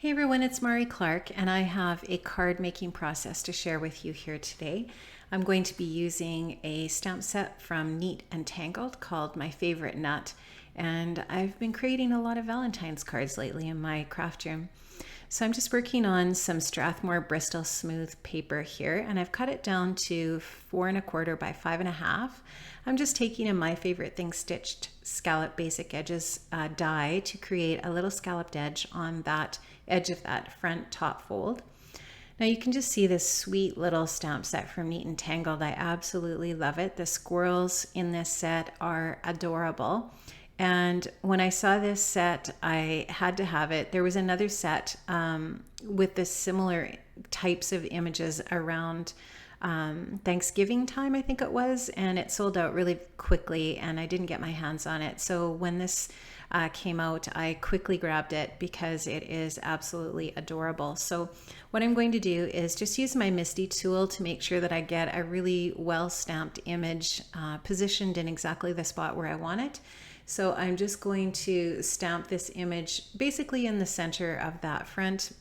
Hey everyone, it's Mari Clark, and I have a card making process to share with you here today. I'm going to be using a stamp set from Neat and Tangled called My Favorite Nut, and I've been creating a lot of Valentine's cards lately in my craft room. So I'm just working on some Strathmore Bristol Smooth paper here, and I've cut it down to 4¼ by 5½. I'm just taking a My Favorite Thing stitched scallop basic edges die to create a little scalloped edge on that edge of that front top fold. Now you can just see this sweet little stamp set from Neat and Tangled. I absolutely love it. The squirrels in this set are adorable. And when I saw this set, I had to have it. There was another set with the similar types of images around Thanksgiving time, I think it was, and it sold out really quickly and I didn't get my hands on it. So when this came out, I quickly grabbed it because it is absolutely adorable. So what I'm going to do is just use my MISTI tool to make sure that I get a really well stamped image positioned in exactly the spot where I want it. So I'm just going to stamp this image basically in the center of that front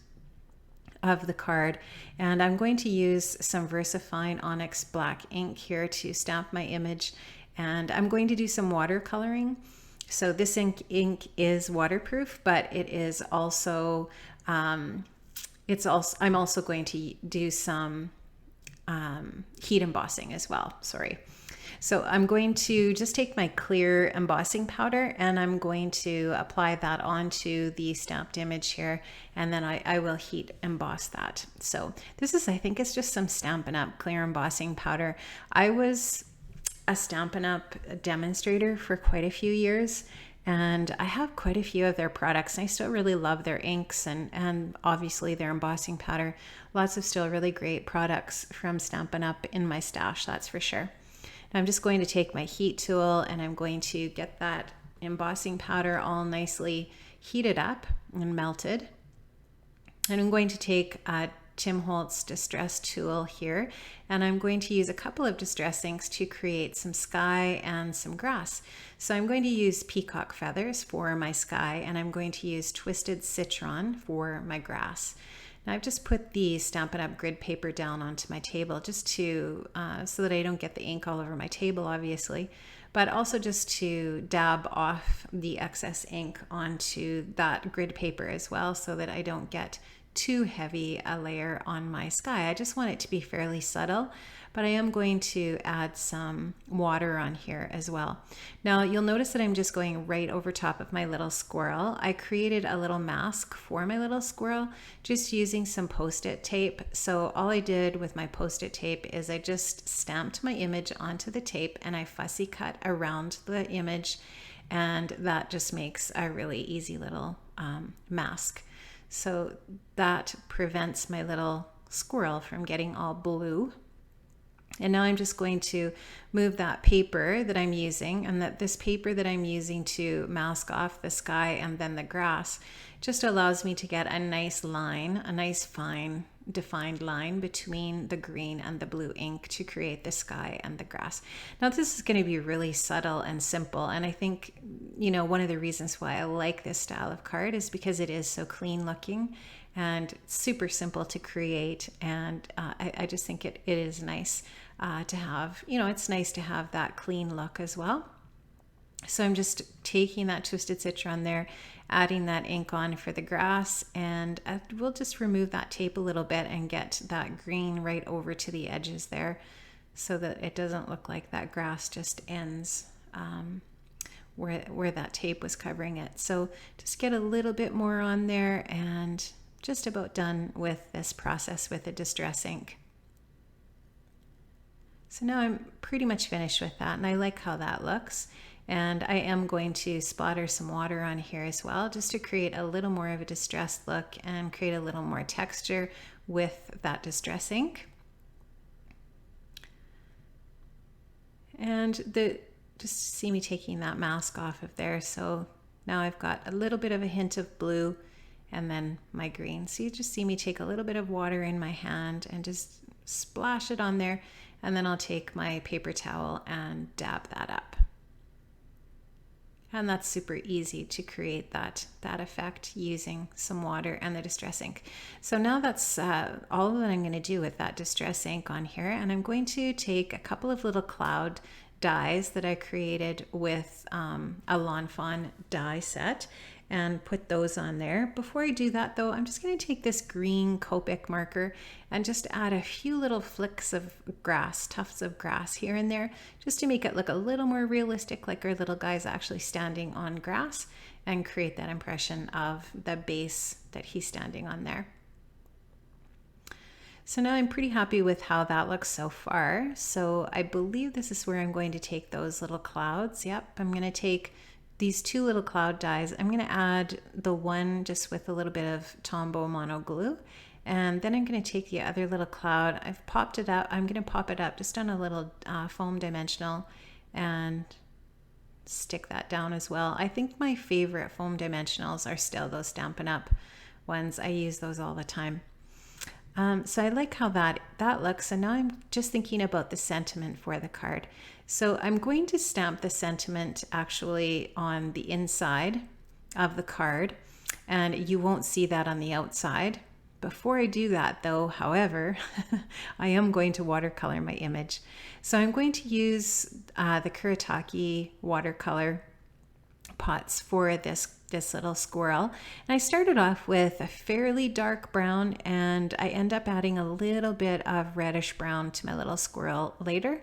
of the card, and I'm going to use some VersaFine Onyx black ink here to stamp my image, and I'm going to do some watercoloring. So this ink is waterproof, but it is also I'm also going to do some heat embossing as well. Sorry. So I'm going to just take my clear embossing powder and I'm going to apply that onto the stamped image here, and then I will heat emboss that. So this is, I think it's just some Stampin' Up! Clear embossing powder. I was a Stampin' Up! Demonstrator for quite a few years, and I have quite a few of their products. I still really love their inks and obviously their embossing powder. Lots of still really great products from Stampin' Up! In my stash, that's for sure. I'm just going to take my heat tool and I'm going to get that embossing powder all nicely heated up and melted. And I'm going to take a Tim Holtz distress tool here, and I'm going to use a couple of distress inks to create some sky and some grass. So I'm going to use peacock feathers for my sky, and I'm going to use twisted citron for my grass. Now I've just put the Stampin' Up! Grid paper down onto my table just to, so that I don't get the ink all over my table, obviously, but also just to dab off the excess ink onto that grid paper as well, so that I don't get too heavy a layer on my sky. I just want it to be fairly subtle, but I am going to add some water on here as well. Now you'll notice that I'm just going right over top of my little squirrel. I created a little mask for my little squirrel just using some post-it tape. So all I did with my post-it tape is I just stamped my image onto the tape and I fussy cut around the image, and that just makes a really easy little mask. So that prevents my little squirrel from getting all blue. And now I'm just going to move that paper that I'm using, and that this paper that I'm using to mask off the sky and then the grass just allows me to get a nice line, a nice fine defined line between the green and the blue ink to create the sky and the grass. Now this is going to be really subtle and simple, and I think, you know, one of the reasons why I like this style of card is because it is so clean looking and super simple to create, and I just think it is nice to have, you know, it's nice to have that clean look as well. So I'm just taking that twisted citron there, adding that ink on for the grass, and we'll just remove that tape a little bit and get that green right over to the edges there so that it doesn't look like that grass just ends where that tape was covering it. So just get a little bit more on there, and just about done with this process with the distress ink. So now I'm pretty much finished with that, and I like how that looks. And I am going to splatter some water on here as well, just to create a little more of a distressed look and create a little more texture with that distress ink. And just see me taking that mask off of there. So now I've got a little bit of a hint of blue and then my green. So you just see me take a little bit of water in my hand and just splash it on there. And then I'll take my paper towel and dab that up. And that's super easy to create that effect using some water and the distress ink. So now that's all that I'm going to do with that distress ink on here. And I'm going to take a couple of little cloud dies that I created with a Lawn Fawn die set and put those on there. Before I do that though, I'm just going to take this green Copic marker and just add a few little flicks of grass, tufts of grass here and there, just to make it look a little more realistic, like our little guy's actually standing on grass, and create that impression of the base that he's standing on there. So now I'm pretty happy with how that looks so far. So I believe this is where I'm going to take those little clouds. Yep, I'm going to take these two little cloud dies. I'm going to add the one just with a little bit of Tombow mono glue, and then I'm going to take the other little cloud. I've popped it up. I'm going to pop it up just on a little foam dimensional and stick that down as well. I think my favorite foam dimensionals are still those Stampin' Up! Ones. I use those all the time. So I like how that looks. And now I'm just thinking about the sentiment for the card. So I'm going to stamp the sentiment actually on the inside of the card, and you won't see that on the outside. Before I do that though, however, I am going to watercolor my image. So I'm going to use the Kuretake watercolor pots for this little squirrel. And I started off with a fairly dark brown, and I end up adding a little bit of reddish brown to my little squirrel later.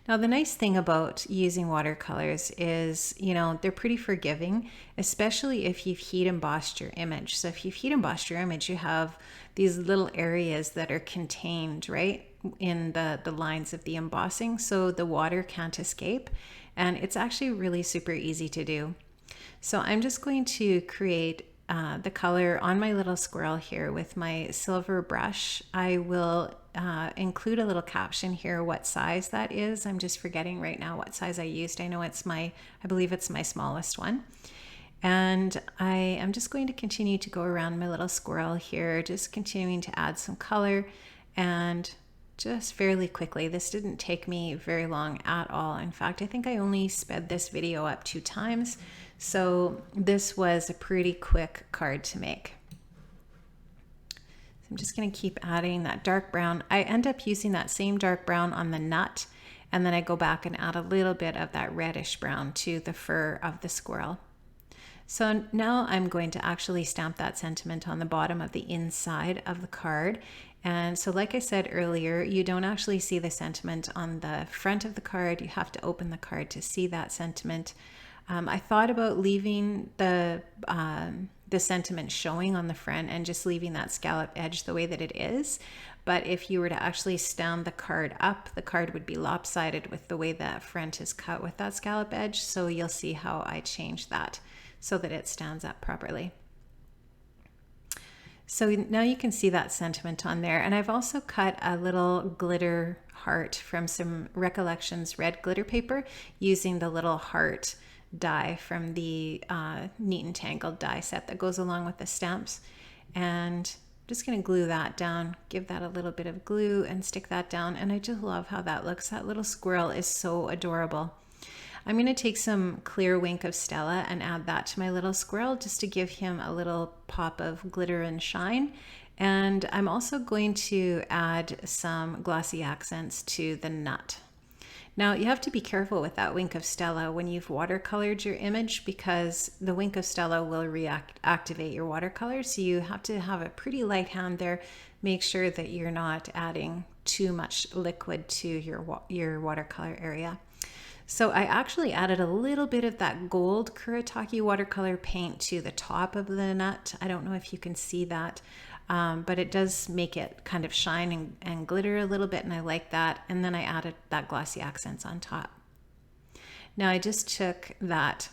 Now the nice thing about using watercolors is, you know, they're pretty forgiving, especially if you've heat embossed your image. So if you've heat embossed your image, you have these little areas that are contained right in the lines of the embossing, so the water can't escape, and it's actually really super easy to do. So I'm just going to create the color on my little squirrel here with my silver brush. I will include a little caption here what size that is. I'm just forgetting right now what size I used. I know it's I believe it's my smallest one. And I am just going to continue to go around my little squirrel here, just continuing to add some color, and just fairly quickly. This didn't take me very long at all. In fact, I think I only sped this video up 2 times. So this was a pretty quick card to make. So I'm just going to keep adding that dark brown. I end up using that same dark brown on the nut, and then I go back and add a little bit of that reddish brown to the fur of the squirrel. So now I'm going to actually stamp that sentiment on the bottom of the inside of the card. And so like I said earlier, you don't actually see the sentiment on the front of the card. You have to open the card to see that sentiment. I thought about leaving the sentiment showing on the front and just leaving that scallop edge the way that it is. But if you were to actually stand the card up, the card would be lopsided with the way that front is cut with that scallop edge. So you'll see how I changed that so that it stands up properly. So now you can see that sentiment on there. And I've also cut a little glitter heart from some Recollections red glitter paper using the little heart die from the Neat and Tangled die set that goes along with the stamps. And I'm just going to glue that down, give that a little bit of glue and stick that down. And I just love how that looks. That little squirrel is so adorable. I'm going to take some clear Wink of Stella and add that to my little squirrel just to give him a little pop of glitter and shine. And I'm also going to add some glossy accents to the nut. Now you have to be careful with that Wink of Stella when you've watercolored your image, because the Wink of Stella will activate your watercolor. So you have to have a pretty light hand there. Make sure that you're not adding too much liquid to your watercolor area. So I actually added a little bit of that gold Kuretake watercolor paint to the top of the nut. I don't know if you can see that, but it does make it kind of shine and glitter a little bit, and I like that. And then I added that glossy accents on top. Now I just took that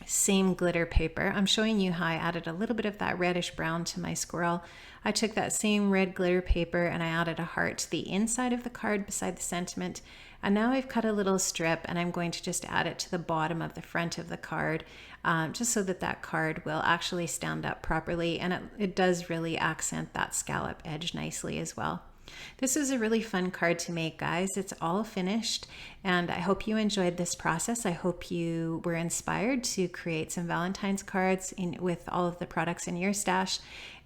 same glitter paper. I'm showing you how I added a little bit of that reddish brown to my squirrel. I took that same red glitter paper and I added a heart to the inside of the card beside the sentiment. And now I've cut a little strip and I'm going to just add it to the bottom of the front of the card, just so that that card will actually stand up properly. And it does really accent that scallop edge nicely as well. This is a really fun card to make, guys. It's all finished, and I hope you enjoyed this process. I hope you were inspired to create some Valentine's cards with all of the products in your stash.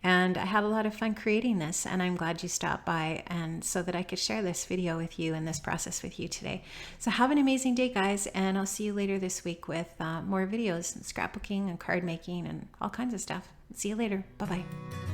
And I had a lot of fun creating this, and I'm glad you stopped by and so that I could share this video with you and this process with you today. So have an amazing day, guys, and I'll see you later this week with more videos and scrapbooking and card making and all kinds of stuff. See you later. Bye-bye.